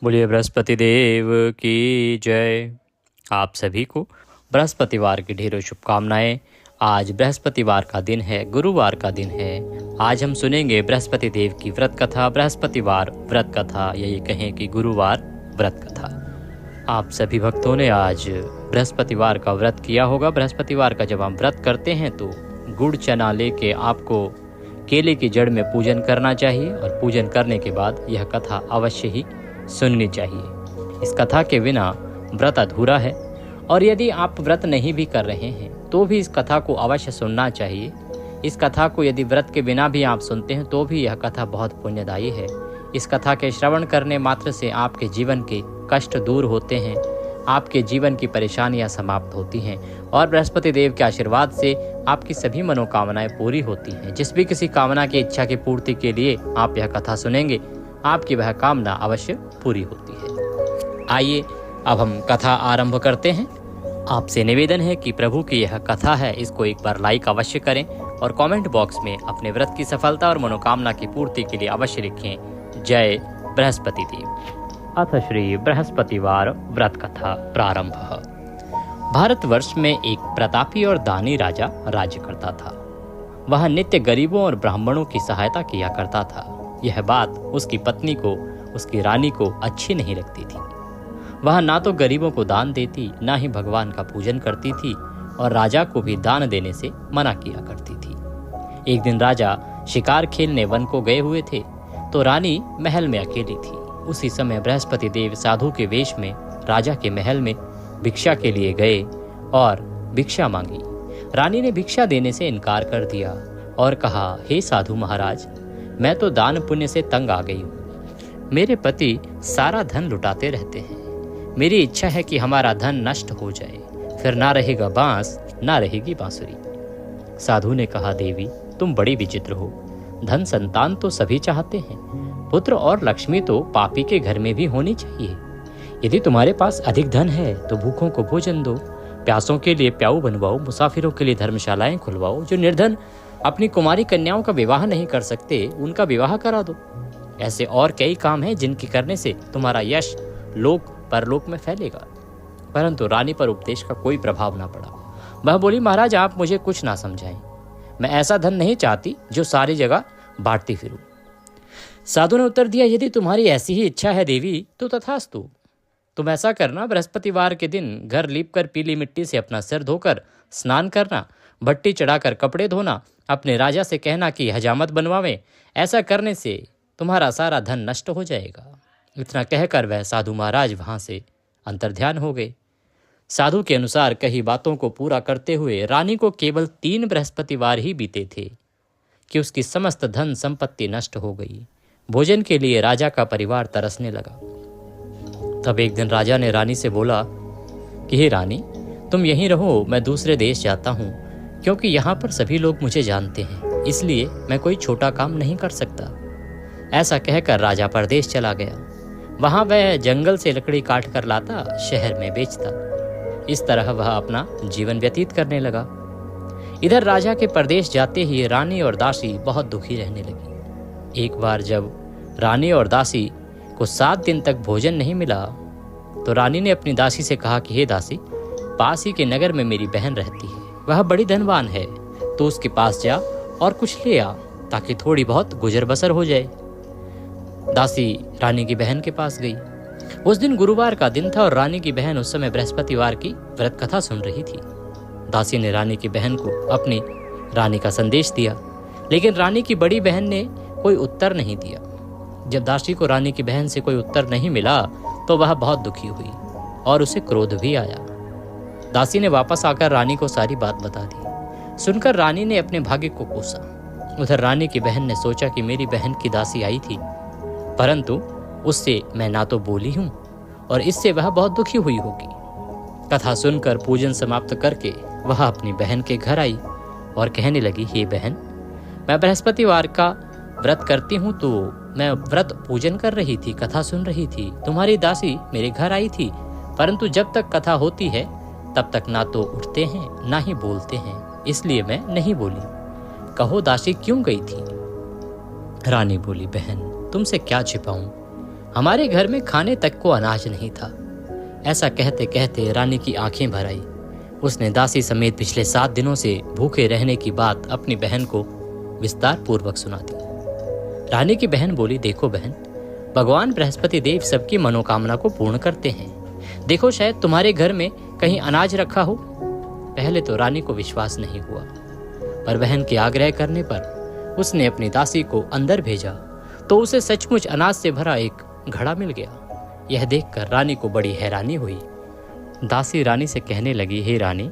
बोलिए बृहस्पति देव की जय। आप सभी को बृहस्पतिवार की ढेरों शुभकामनाएं। आज बृहस्पतिवार का दिन है, गुरुवार का दिन है। आज हम सुनेंगे बृहस्पति देव की व्रत कथा, बृहस्पतिवार व्रत कथा, या ये कहें कि गुरुवार व्रत कथा। आप सभी भक्तों ने आज बृहस्पतिवार का व्रत किया होगा। बृहस्पतिवार का जब हम व्रत करते हैं तो गुड़ चना लेके आपको केले की जड़ में पूजन करना चाहिए और पूजन करने के बाद यह कथा अवश्य ही सुननी चाहिए। इस कथा के बिना व्रत अधूरा है और यदि आप व्रत नहीं भी कर रहे हैं तो भी इस कथा को अवश्य सुनना चाहिए। इस कथा को यदि व्रत के बिना भी आप सुनते हैं तो भी यह कथा बहुत पुण्यदायी है। इस कथा के श्रवण करने मात्र से आपके जीवन के कष्ट दूर होते हैं, आपके जीवन की परेशानियां समाप्त होती हैं और बृहस्पति देव के आशीर्वाद से आपकी सभी मनोकामनाएं पूरी होती हैं। जिस भी किसी कामना की इच्छा की पूर्ति के लिए आप यह कथा सुनेंगे, आपकी वह कामना अवश्य पूरी होती है। आइए अब हम कथा आरंभ करते हैं। आपसे निवेदन है कि प्रभु की यह कथा है, इसको एक बार लाइक अवश्य करें और कमेंट बॉक्स में अपने व्रत की सफलता और मनोकामना की पूर्ति के लिए अवश्य लिखें जय बृहस्पति देव। अथ श्री बृहस्पतिवार व्रत कथा प्रारंभ। भारतवर्ष में एक प्रतापी और दानी राजा राज्य करता था। वह नित्य गरीबों और ब्राह्मणों की सहायता किया करता था। यह बात उसकी पत्नी को, उसकी रानी को अच्छी नहीं लगती थी। वह ना तो गरीबों को दान देती, ना ही भगवान का पूजन करती थी और राजा को भी दान देने से मना किया करती थी। एक दिन राजा शिकार खेलने वन को गए हुए थे तो रानी महल में अकेली थी। उसी समय बृहस्पति देव साधु के वेश में राजा के महल में भिक्षा के लिए गए और भिक्षा मांगी। रानी ने भिक्षा देने से इनकार कर दिया और कहा, हे साधु महाराज, मैं तो दान पुण्य से तंग आ गई हूँ। मेरे पति सारा धन लुटाते रहते हैं। मेरी इच्छा है कि हमारा धन नष्ट हो जाए, फिर ना रहेगा बांस, ना रहेगी बांसुरी। साधु ने कहा, देवी तुम बड़ी विचित्र हो। धन संतान तो सभी चाहते हैं, पुत्र और लक्ष्मी तो पापी के घर में भी होनी चाहिए। यदि तुम्हारे पास अधिक धन है तो भूखों को भोजन दो, प्यासों के लिए प्याऊ बनवाओ, मुसाफिरों के लिए धर्मशालाएं खुलवाओ। जो निर्धन अपनी कुमारी कन्याओं का विवाह नहीं कर सकते, उनका विवाह करा दो। ऐसे और कई काम हैं जिनके करने से तुम्हारा यश लोक परलोक में फैलेगा। परंतु रानी पर उपदेश का कोई प्रभाव ना पड़ा। वह बोली, महाराज आप मुझे कुछ ना समझाएं। मैं ऐसा धन नहीं चाहती जो सारी जगह बांटती फिरूं। साधु ने उत्तर दिया, यदि तुम्हारी ऐसी ही इच्छा है देवी तो तथास्तु। तुम ऐसा करना, बृहस्पतिवार के दिन घर लीपकर पीली मिट्टी से अपना सिर धोकर स्नान करना, भट्टी चढ़ाकर कपड़े धोना, अपने राजा से कहना कि हजामत बनवावे। ऐसा करने से तुम्हारा सारा धन नष्ट हो जाएगा। इतना कहकर वह साधु महाराज वहां से अंतर्ध्यान हो गए। साधु के अनुसार कही बातों को पूरा करते हुए रानी को केवल 3 बृहस्पतिवार ही बीते थे कि उसकी समस्त धन संपत्ति नष्ट हो गई। भोजन के लिए राजा का परिवार तरसने लगा। तब एक दिन राजा ने रानी से बोला कि हे रानी, तुम यहीं रहो, मैं दूसरे देश जाता हूँ, क्योंकि यहाँ पर सभी लोग मुझे जानते हैं, इसलिए मैं कोई छोटा काम नहीं कर सकता। ऐसा कहकर राजा परदेश चला गया। वहाँ वह जंगल से लकड़ी काट कर लाता, शहर में बेचता। इस तरह वह अपना जीवन व्यतीत करने लगा। इधर राजा के परदेश जाते ही रानी और दासी बहुत दुखी रहने लगी। एक बार जब रानी और दासी को 7 दिन तक भोजन नहीं मिला तो रानी ने अपनी दासी से कहा कि हे दासी, पास ही के नगर में मेरी बहन रहती है, वह बड़ी धनवान है, तो उसके पास जा और कुछ ले आ ताकि थोड़ी बहुत गुजर बसर हो जाए। दासी रानी की बहन के पास गई। उस दिन गुरुवार का दिन था और रानी की बहन उस समय बृहस्पतिवार की व्रत कथा सुन रही थी। दासी ने रानी की बहन को अपनी रानी का संदेश दिया, लेकिन रानी की बड़ी बहन ने कोई उत्तर नहीं दिया। जब दासी को रानी की बहन से कोई उत्तर नहीं मिला तो वह बहुत दुखी हुई और उसे क्रोध भी आया। दासी ने वापस आकर रानी को सारी बात बता दी। सुनकर रानी ने अपने भाग्य को कोसा। उधर रानी की बहन ने सोचा कि मेरी बहन की दासी आई थी, परंतु उससे मैं ना तो बोली हूँ और इससे वह बहुत दुखी हुई होगी। कथा सुनकर पूजन समाप्त करके वह अपनी बहन के घर आई और कहने लगी, हे बहन, मैं बृहस्पतिवार का व्रत करती हूँ, तो मैं व्रत पूजन कर रही थी, कथा सुन रही थी। तुम्हारी दासी मेरे घर आई थी, परंतु जब तक कथा होती है तब तक ना तो उठते हैं ना ही बोलते हैं, इसलिए मैं नहीं बोली। कहो दासी क्यों गई थी? रानी बोली, बहन तुमसे क्या छिपाऊं, हमारे घर में खाने तक को अनाज नहीं था। ऐसा कहते कहते रानी की आंखें भर आई। उसने दासी समेत पिछले 7 दिनों से भूखे रहने की बात अपनी बहन को विस्तार पूर्वक सुना दी। रानी की बहन बोली, देखो बहन, भगवान बृहस्पति देव सबकी मनोकामना को पूर्ण करते हैं। देखो, शायद तुम्हारे घर में कहीं अनाज रखा हो। पहले तो रानी को विश्वास नहीं हुआ, पर बहन के आग्रह करने पर उसने अपनी दासी को अंदर भेजा तो उसे सचमुच अनाज से भरा एक घड़ा मिल गया। यह देखकर रानी को बड़ी हैरानी हुई। दासी रानी से कहने लगी, हे रानी,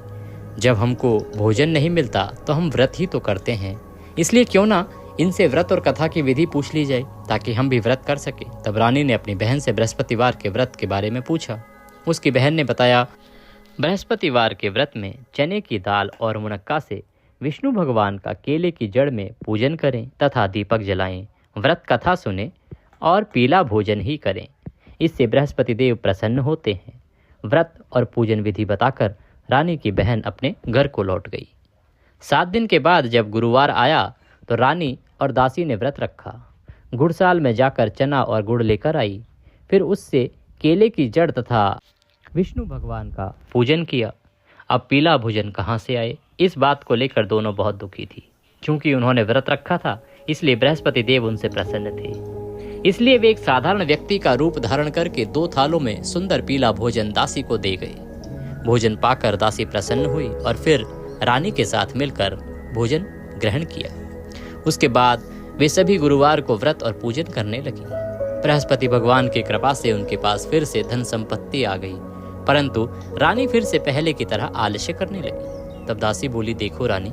जब हमको भोजन नहीं मिलता तो हम व्रत ही तो करते हैं, इसलिए क्यों ना इनसे व्रत और कथा की विधि पूछ ली जाए ताकि हम भी व्रत कर सकें। तब रानी ने अपनी बहन से बृहस्पतिवार के व्रत के बारे में पूछा। उसकी बहन ने बताया, बृहस्पतिवार के व्रत में चने की दाल और मुनक्का से विष्णु भगवान का केले की जड़ में पूजन करें तथा दीपक जलाएं, व्रत कथा सुने और पीला भोजन ही करें। इससे बृहस्पति देव प्रसन्न होते हैं। व्रत और पूजन विधि बताकर रानी की बहन अपने घर को लौट गई। 7 दिन के बाद जब गुरुवार आया तो रानी और दासी ने व्रत रखा। गुड़साल में जाकर चना और गुड़ लेकर आई। फिर उससे केले की जड़ तथा विष्णु भगवान का पूजन किया। अब पीला भोजन कहाँ से आए, इस बात को लेकर दोनों बहुत दुखी थी। क्योंकि उन्होंने व्रत रखा था, इसलिए बृहस्पति देव उनसे प्रसन्न थे। इसलिए वे एक साधारण व्यक्ति का रूप धारण करके 2 थालों में सुंदर पीला भोजन दासी को दे गए। भोजन पाकर दासी प्रसन्न हुई और फिर रानी के साथ मिलकर भोजन ग्रहण किया। उसके बाद वे सभी गुरुवार को व्रत और पूजन करने लगी। बृहस्पति भगवान की कृपा से उनके पास फिर से धन संपत्ति आ गई, परंतु रानी फिर से पहले की तरह आलस्य करने लगी। तब दासी बोली, देखो रानी,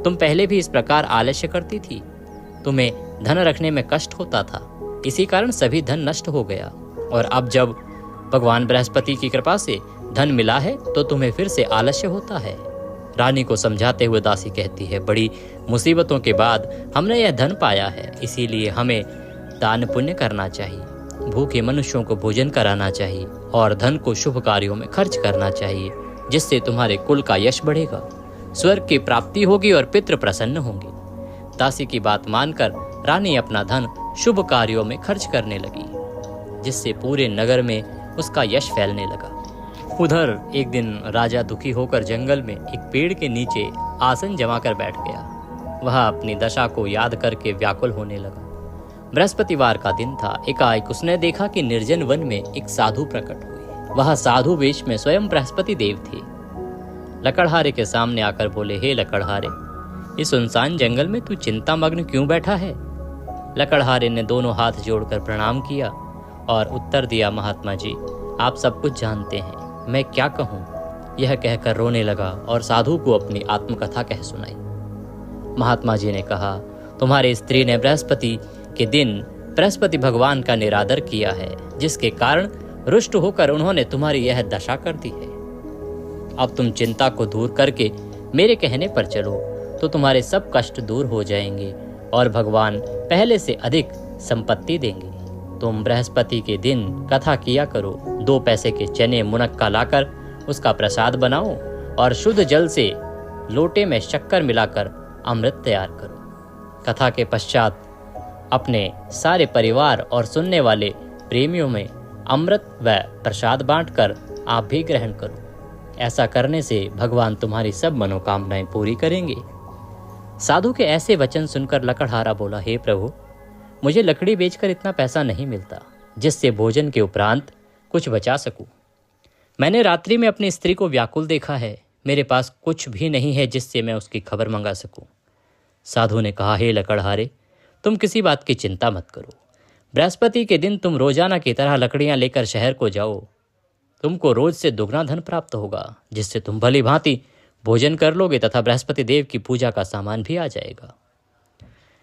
तुम पहले भी इस प्रकार आलस्य करती थी। तुम्हें धन रखने में कष्ट होता था, इसी कारण सभी धन नष्ट हो गया। और अब जब भगवान बृहस्पति की कृपा से धन मिला है तो तुम्हें फिर से आलस्य होता है। रानी को समझाते हुए दासी कहती है, बड़ी मुसीबतों के बाद हमने यह धन पाया है, इसीलिए हमें दान पुण्य करना चाहिए, भूखे मनुष्यों को भोजन कराना चाहिए और धन को शुभ कार्यों में खर्च करना चाहिए, जिससे तुम्हारे कुल का यश बढ़ेगा, स्वर्ग की प्राप्ति होगी और पितृ प्रसन्न होंगे। दासी की बात मानकर रानी अपना धन शुभ कार्यों में खर्च करने लगी, जिससे पूरे नगर में उसका यश फैलने लगा। उधर एक दिन राजा दुखी होकर जंगल में एक पेड़ के नीचे आसन जमाकर बैठ गया। वह अपनी दशा को याद करके व्याकुल होने लगा। बृहस्पतिवार का दिन था। एकाएक उसने देखा कि निर्जन वन में एक साधु प्रकट हुए। वह साधु वेश में स्वयं बृहस्पति देव थे। लकड़हारे के सामने आकर बोले, हे लकड़हारे, इस सुनसान जंगल में तू चिंतामग्न क्यों बैठा है? लकड़हारे ने दोनों हाथ जोड़कर प्रणाम किया और उत्तर दिया, महात्मा जी, आप सब कुछ जानते हैं, मैं क्या कहूँ? यह कहकर रोने लगा और साधु को अपनी आत्मकथा कह सुनाई। महात्मा जी ने कहा, तुम्हारी स्त्री ने बृहस्पति के दिन बृहस्पति भगवान का निरादर किया है, जिसके कारण रुष्ट होकर उन्होंने तुम्हारी यह दशा कर दी है। अब तुम चिंता को दूर करके मेरे कहने पर चलो तो तुम्हारे सब कष्ट दूर हो जाएंगे और भगवान पहले से अधिक संपत्ति देंगे। तुम बृहस्पति के दिन कथा किया करो, 2 पैसे के चने मुनक्का लाकर उसका प्रसाद बनाओ और शुद्ध जल से लोटे में शक्कर मिलाकर अमृत तैयार करो। कथा के पश्चात अपने सारे परिवार और सुनने वाले प्रेमियों में अमृत व प्रसाद बांटकर आप भी ग्रहण करो। ऐसा करने से भगवान तुम्हारी सब मनोकामनाएं पूरी करेंगे। साधु के ऐसे वचन सुनकर लकड़हारा बोला, हे प्रभु, मुझे लकड़ी बेचकर इतना पैसा नहीं मिलता जिससे भोजन के उपरांत कुछ बचा सकूं। मैंने रात्रि में अपनी स्त्री को व्याकुल देखा है, मेरे पास कुछ भी नहीं है जिससे मैं उसकी खबर मंगा सकूं। साधु ने कहा, हे लकड़हारे, तुम किसी बात की चिंता मत करो। बृहस्पति के दिन तुम रोजाना की तरह लकड़ियां लेकर शहर को जाओ। तुमको रोज से दुगना धन प्राप्त होगा, जिससे तुम भली भांति भोजन कर लोगे तथा बृहस्पति देव की पूजा का सामान भी आ जाएगा।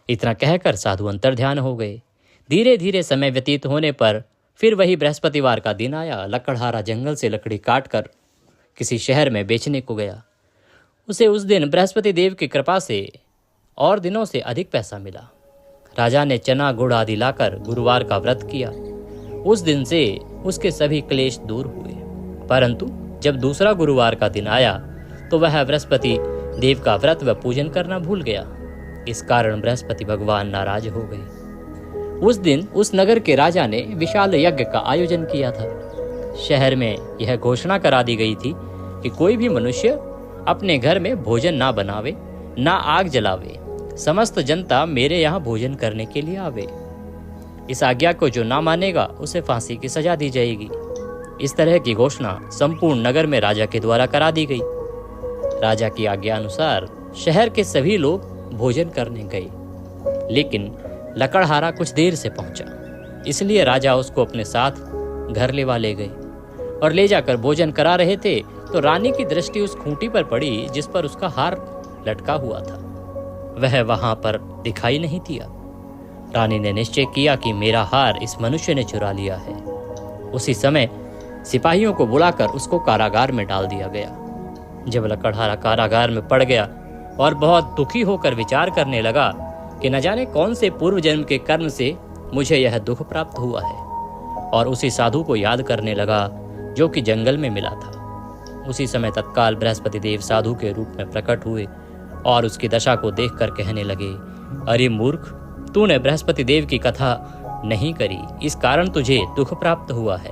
इतना कहकर साधु अंतर्ध्यान हो गए। धीरे धीरे समय व्यतीत होने पर फिर वही बृहस्पतिवार का दिन आया। लकड़हारा जंगल से लकड़ी काटकर किसी शहर में बेचने को गया। उसे उस दिन बृहस्पति देव की कृपा से और दिनों से अधिक पैसा मिला। राजा ने चना गुड़ आदि लाकर गुरुवार का व्रत किया। उस दिन से उसके सभी क्लेश दूर हुए। परंतु जब दूसरा गुरुवार का दिन आया तो वह बृहस्पति देव का व्रत व पूजन करना भूल गया। इस कारण बृहस्पति भगवान नाराज हो गए। उस दिन उस नगर के राजा ने विशाल यज्ञ का आयोजन किया था। शहर में यह घोषणा करा दी गई थी कि कोई भी मनुष्य अपने घर में भोजन ना बनावे, ना आग जलावे। समस्त जनता मेरे यहाँ भोजन करने के लिए आवे। इस आज्ञा को जो ना मानेगा उसे फांसी की सजा दी जाएगी। इस तरह की घोषणा संपूर्ण नगर में राजा के द्वारा करा दी गई। राजा की आज्ञा अनुसार शहर के सभी लोग भोजन करने गए, लेकिन लकड़हारा कुछ देर से पहुंचा, इसलिए राजा उसको अपने साथ घर लेवा ले गए और ले जाकर भोजन करा रहे थे तो रानी की दृष्टि उस खूंटी पर पड़ी जिस पर उसका हार लटका हुआ था। वह वहां पर दिखाई नहीं दिया। रानी ने निश्चय किया कि मेरा हार इस मनुष्य ने चुरा लिया है। उसी समय सिपाहियों को बुलाकर उसको कारागार में डाल दिया गया। जब लकड़हारा कारागार में पड़ गया और बहुत दुखी होकर विचार करने लगा कि न जाने कौन से पूर्व जन्म के कर्म से मुझे यह दुख प्राप्त हुआ है, और उसी साधु को याद करने लगा जो कि जंगल में मिला था। उसी समय तत्काल बृहस्पति देव साधु के रूप में प्रकट हुए और उसकी दशा को देखकर कहने लगे, अरे मूर्ख, तूने बृहस्पति देव की कथा नहीं करी, इस कारण तुझे दुख प्राप्त हुआ है।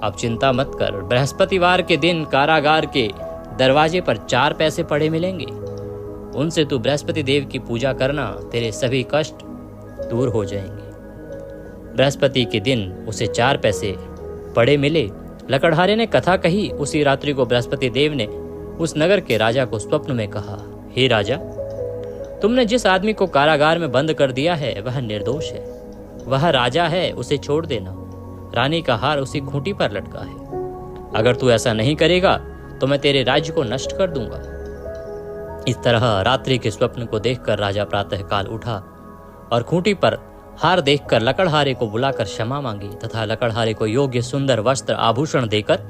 अब चिंता मत कर, बृहस्पतिवार के दिन कारागार के दरवाजे पर 4 पैसे पड़े मिलेंगे। उनसे तू बृहस्पति देव की पूजा करना, तेरे सभी कष्ट दूर हो जाएंगे। बृहस्पति के दिन उसे 4 पैसे पड़े मिले। लकड़हारे ने कथा कही। उसी रात्रि को बृहस्पति देव ने उस नगर के राजा को स्वप्न में कहा, हे राजा, तुमने जिस आदमी को कारागार में बंद कर दिया है वह निर्दोष है। वह राजा है, उसे छोड़ देना। रानी का हार उसी खूंटी पर लटका है। अगर तू ऐसा नहीं करेगा तो मैं तेरे राज्य को नष्ट कर दूंगा। इस तरह रात्रि के स्वप्न को देखकर राजा प्रातःकाल उठा और खूंटी पर हार देखकर लकड़हारे को बुलाकर क्षमा मांगी तथा लकड़हारे को योग्य सुंदर वस्त्र आभूषण देकर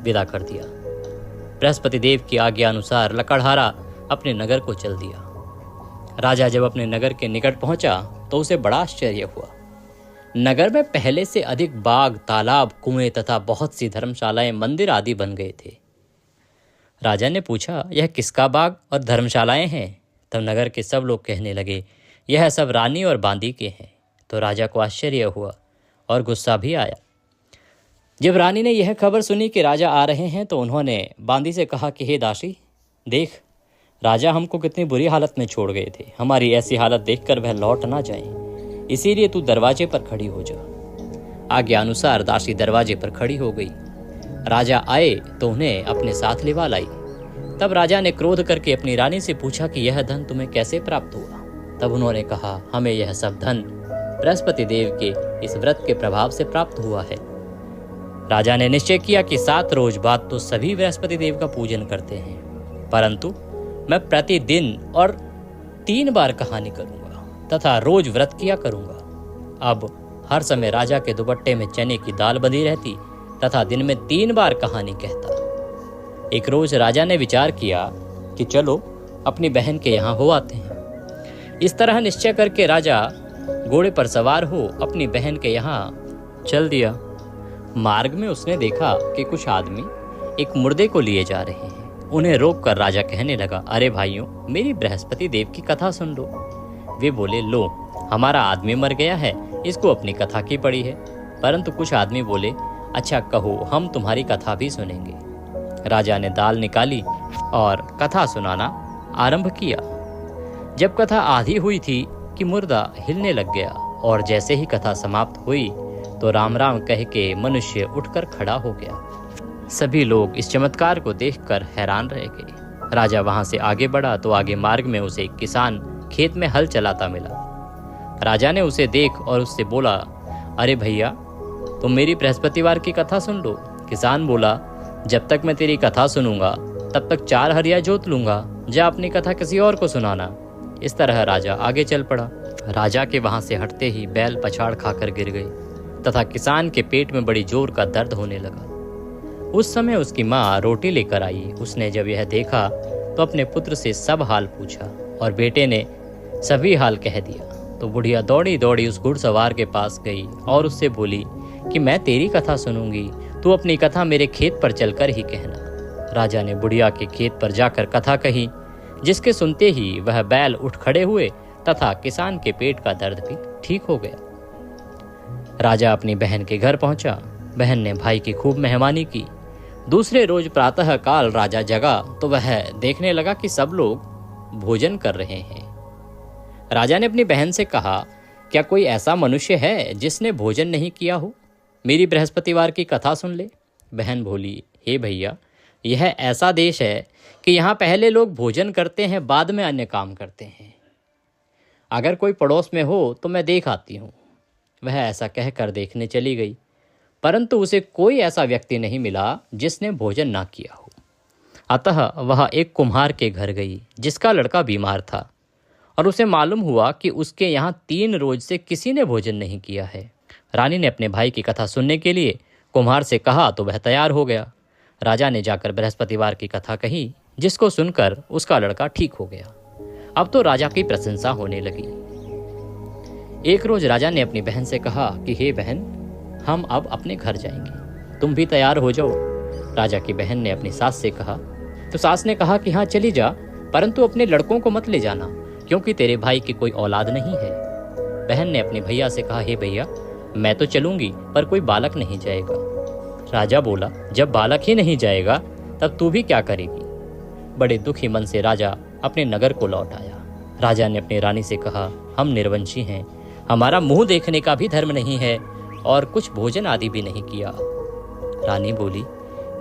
विदा कर दिया। बृहस्पति देव की आज्ञा अनुसार लकड़हारा अपने नगर को चल दिया। राजा जब अपने नगर के निकट पहुंचा तो उसे बड़ा आश्चर्य हुआ। नगर में पहले से अधिक बाग, तालाब, कुएं तथा बहुत सी धर्मशालाएं, मंदिर आदि बन गए थे। राजा ने पूछा, यह किसका बाग और धर्मशालाएं हैं? तब नगर के सब लोग कहने लगे, यह सब रानी और बांदी के हैं। तो राजा को आश्चर्य हुआ और गुस्सा भी आया। जब रानी ने यह खबर सुनी कि राजा आ रहे हैं तो उन्होंने बांदी से कहा कि हे दासी, देख, राजा हमको कितनी बुरी हालत में छोड़ गए थे। हमारी ऐसी हालत देखकर वह लौट ना जाए, इसीलिए तू दरवाजे पर खड़ी हो जा। आज्ञा अनुसार दासी दरवाजे पर खड़ी हो गई। राजा आए तो उन्हें अपने साथ लिवा लाई। तब राजा ने क्रोध करके अपनी रानी से पूछा कि यह धन तुम्हें कैसे प्राप्त हुआ? तब उन्होंने कहा, हमें यह सब धन बृहस्पति देव के इस व्रत के प्रभाव से प्राप्त हुआ है। राजा ने निश्चय किया कि 7 रोज बाद तो सभी बृहस्पति देव का पूजन करते हैं, परंतु मैं प्रतिदिन और 3 बार कहानी करूंगा तथा रोज व्रत किया करूंगा। अब हर समय राजा के दुपट्टे में चने की दाल बंधी रहती तथा दिन में 3 बार कहानी कहता। एक रोज राजा ने विचार किया कि चलो अपनी बहन के यहाँ हो आते हैं। इस तरह निश्चय करके राजा घोड़े पर सवार हो अपनी बहन के यहाँ चल दिया। मार्ग में उसने देखा कि कुछ आदमी एक मुर्दे को लिए जा रहे हैं। उन्हें रोककर राजा कहने लगा, अरे भाइयों, मेरी बृहस्पति देव की कथा सुन लो। वे बोले, लो, हमारा आदमी मर गया है, इसको अपनी कथा की पड़ी है। परंतु कुछ आदमी बोले, अच्छा कहो, हम तुम्हारी कथा भी सुनेंगे। राजा ने दाल निकाली और कथा सुनाना आरंभ किया। जब कथा आधी हुई थी कि मुर्दा हिलने लग गया और जैसे ही कथा समाप्त हुई तो राम राम कह के मनुष्य उठकर खड़ा हो गया। सभी लोग इस चमत्कार को देखकर हैरान रह गए। राजा वहां से आगे बढ़ा तो आगे मार्ग में उसे एक किसान खेत में हल चलाता मिला। राजा ने उसे देख और उससे बोला, अरे भैया, तुम मेरी बृहस्पतिवार की कथा सुन लो। किसान बोला, जब तक मैं तेरी कथा सुनूंगा तब तक 4 हरिया जोत लूंगा। जा अपनी कथा किसी और को सुनाना। इस तरह राजा आगे चल पड़ा। राजा के वहां से हटते ही बैल पछाड़ खाकर गिर गए तथा किसान के पेट में बड़ी जोर का दर्द होने लगा। उस समय उसकी माँ रोटी लेकर आई। उसने जब यह देखा तो अपने पुत्र से सब हाल पूछा और बेटे ने सभी हाल कह दिया। तो बुढ़िया दौड़ी दौड़ी उस घुड़सवार के पास गई और उससे बोली कि मैं तेरी कथा सुनूंगी, तू अपनी कथा मेरे खेत पर चलकर ही कहना। राजा ने बुढ़िया के खेत पर जाकर कथा कही, जिसके सुनते ही वह बैल उठ खड़े हुए तथा किसान के पेट का दर्द भी ठीक हो गया। राजा अपनी बहन के घर पहुंचा। बहन ने भाई की खूब मेहमानी की। दूसरे रोज प्रातः काल राजा जगा तो वह देखने लगा कि सब लोग भोजन कर रहे हैं। राजा ने अपनी बहन से कहा, क्या कोई ऐसा मनुष्य है जिसने भोजन नहीं किया हो? मेरी बृहस्पतिवार की कथा सुन ले। बहन बोली, हे भैया, यह ऐसा देश है कि यहाँ पहले लोग भोजन करते हैं, बाद में अन्य काम करते हैं। अगर कोई पड़ोस में हो तो मैं देख आती हूँ। वह ऐसा कहकर देखने चली गई, परंतु उसे कोई ऐसा व्यक्ति नहीं मिला जिसने भोजन ना किया हो। अतः वह एक कुम्हार के घर गई जिसका लड़का बीमार था, और उसे मालूम हुआ कि उसके यहाँ 3 रोज से किसी ने भोजन नहीं किया है। रानी ने अपने भाई की कथा सुनने के लिए कुम्हार से कहा तो वह तैयार हो गया। राजा ने जाकर बृहस्पतिवार की कथा कही, जिसको सुनकर उसका लड़का ठीक हो गया। अब तो राजा की प्रशंसा होने लगी। एक रोज राजा ने अपनी बहन से कहा कि हे बहन, हम अब अपने घर जाएंगे, तुम भी तैयार हो जाओ। राजा की बहन ने अपनी सास से कहा तो सास ने कहा कि हाँ चली जा, परंतु अपने लड़कों को मत ले जाना, क्योंकि तेरे भाई की कोई औलाद नहीं है। बहन ने अपने भैया से कहा, हे भैया, मैं तो चलूंगी पर कोई बालक नहीं जाएगा। राजा बोला, जब बालक ही नहीं जाएगा तब तू भी क्या करेगी? बड़े दुखी मन से राजा अपने नगर को लौट आया। राजा ने अपनी रानी से कहा, हम निर्वंशी हैं, हमारा मुंह देखने का भी धर्म नहीं है और कुछ भोजन आदि भी नहीं किया। रानी बोली,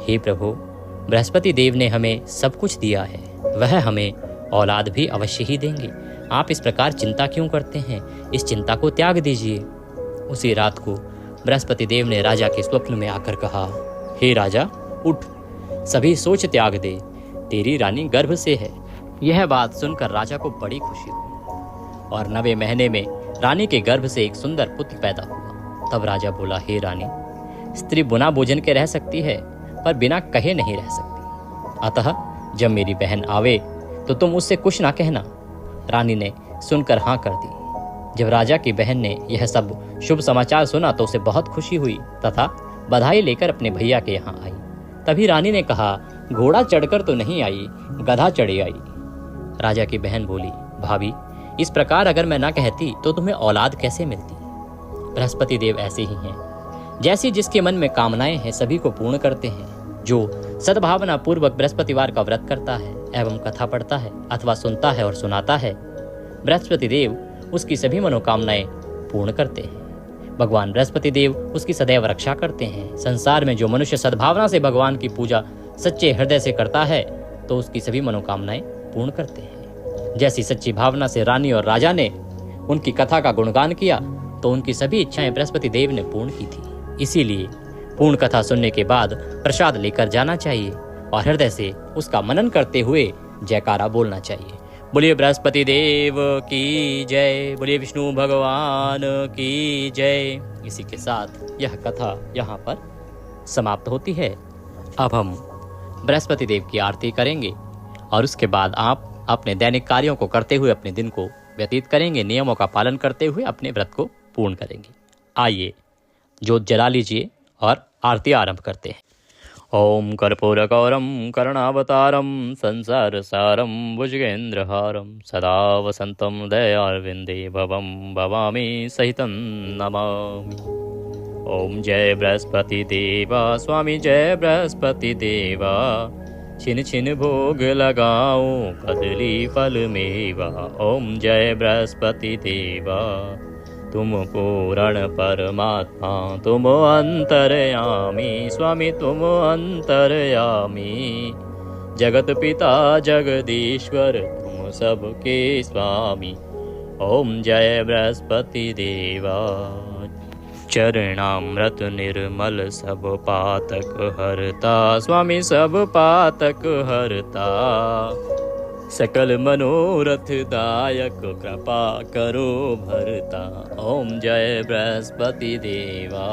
हे प्रभु, बृहस्पति देव ने हमें सब कुछ दिया है, वह हमें औलाद भी अवश्य ही देंगे। आप इस प्रकार चिंता क्यों करते हैं? इस चिंता को त्याग दीजिए। उसी रात को बृहस्पति देव ने राजा के स्वप्न में आकर कहा, हे राजा, उठ, सभी सोच त्याग दे, तेरी रानी गर्भ से है। यह बात सुनकर राजा को बड़ी खुशी हुई और 9वें महीने में रानी के गर्भ से एक सुंदर पुत्र पैदा हुआ। तब राजा बोला, हे रानी, स्त्री बिना भोजन के रह सकती है पर बिना कहे नहीं रह सकती, अतः जब मेरी बहन आवे तो तुम उससे कुछ ना कहना। रानी ने सुनकर हाँ कर दी। जब राजा की बहन ने यह सब शुभ समाचार सुना तो उसे बहुत खुशी हुई तथा बधाई लेकर अपने भैया के यहाँ आई। तभी रानी ने कहा, घोड़ा चढ़कर तो नहीं आई, गधा चढ़े आई। राजा की बहन बोली, भाभी, इस प्रकार अगर मैं ना कहती तो तुम्हें औलाद कैसे मिलती? बृहस्पति देव ऐसे ही हैं, जैसी जिसके मन में कामनाएं हैं सभी को पूर्ण करते हैं। जो सद्भावना पूर्वक बृहस्पतिवार का व्रत करता है एवं कथा पढ़ता है अथवा सुनता है और सुनाता है, बृहस्पति देव उसकी सभी मनोकामनाएं पूर्ण करते हैं। भगवान बृहस्पति देव उसकी सदैव रक्षा करते हैं। संसार में जो मनुष्य सद्भावना से भगवान की पूजा सच्चे हृदय से करता है तो उसकी सभी मनोकामनाएं पूर्ण करते हैं। जैसी सच्ची भावना से रानी और राजा ने उनकी कथा का गुणगान किया तो उनकी सभी इच्छाएं बृहस्पति देव ने पूर्ण की थी। इसीलिए पूर्ण कथा सुनने के बाद प्रसाद लेकर जाना चाहिए और हृदय से उसका मनन करते हुए जयकारा बोलना चाहिए। बोलिए बृहस्पति देव की जय, बोलिए विष्णु भगवान की जय। इसी के साथ यह कथा यहाँ पर समाप्त होती है। अब हम बृहस्पति देव की आरती करेंगे और उसके बाद आप अपने दैनिक कार्यों को करते हुए अपने दिन को व्यतीत करेंगे, नियमों का पालन करते हुए अपने व्रत को पूर्ण करेंगे। आइए जोत जला लीजिए और आरती आरंभ करते हैं। ओम कर्पूरगौरम करुणावतारम संसार सारम भुजगेन्द्रहारम सदा वसंतम दयारविंदे भवम भवामी सहितं नमामि। ओम जय बृहस्पति देवा स्वामी, जय बृहस्पति देवा, छिन छिन भोग लगाओ कदली फल मेवा। ओम जय बृहस्पति देवा, तुम पूर्ण परमात्मा, तुम अंतर्यामी स्वामी, तुम अंतर्यामी। जगत पिता जगदीश्वर, तुम सबके स्वामी। ओम जय बृहस्पति देवा। चरणामृत निर्मल सब पातक हरता स्वामी, सब पातक हरता। सकल मनोरथ दायक कृपा करो भरता। ओम जय बृहस्पति देवा।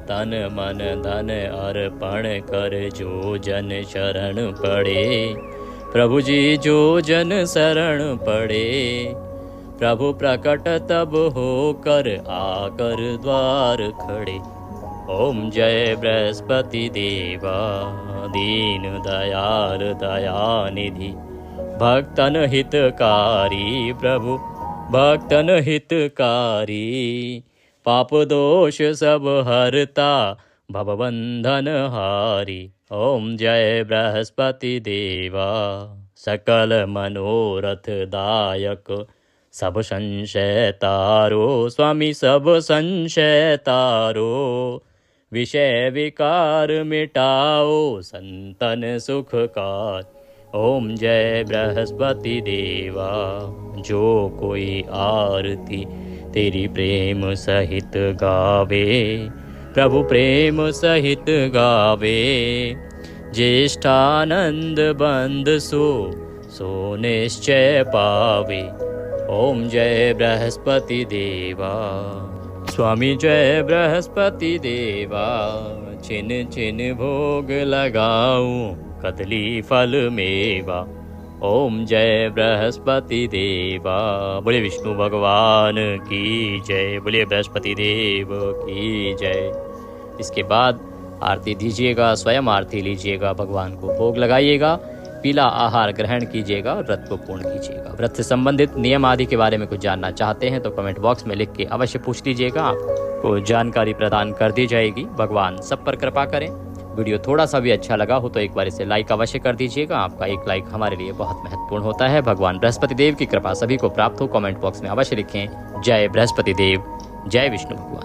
तन मन धन अर्पण कर जो जन शरण पड़े, प्रभु जी जो जन शरण पड़े। प्रभु प्रकट तब होकर आकर द्वार खड़े। ओम जय बृहस्पति देवा। दीन दयाल दयानिधि, भक्तन हितकारी प्रभु भक्तन हितकारी। पाप दोष सब हरता भवबंधन हारी। ओम जय बृहस्पति देवा सकल मनोरथ दायक सब संशय तारो। स्वामी सब संशय तारो विषय विकार मिटाओ संतन सुख का। ओम जय बृहस्पति देवा जो कोई आरती तेरी प्रेम सहित गावे प्रभु प्रेम सहित गावे। ज्येष्ठानंद बंद सो निश्चय पावे। ओम जय बृहस्पति देवा स्वामी जय बृहस्पति देवा। छिन छिन भोग लगाऊं कदली फल मेवा। ओम जय बृहस्पति देवा। बोले विष्णु भगवान की जय, बोले बृहस्पति देव की जय। इसके बाद आरती दीजिएगा, स्वयं आरती लीजिएगा, भगवान को भोग लगाइएगा, पीला आहार ग्रहण कीजिएगा और व्रत को पूर्ण कीजिएगा। व्रत से संबंधित नियम आदि के बारे में कुछ जानना चाहते हैं तो कमेंट बॉक्स में लिख के अवश्य पूछ लीजिएगा, आपको जानकारी प्रदान कर दी जाएगी। भगवान सब पर कृपा करें। वीडियो थोड़ा सा भी अच्छा लगा हो तो एक बार इसे लाइक अवश्य कर दीजिएगा, आपका एक लाइक हमारे लिए बहुत महत्वपूर्ण होता है। भगवान बृहस्पति देव की कृपा सभी को प्राप्त हो, कमेंट बॉक्स में अवश्य लिखें। जय बृहस्पति देव, जय विष्णु भगवान।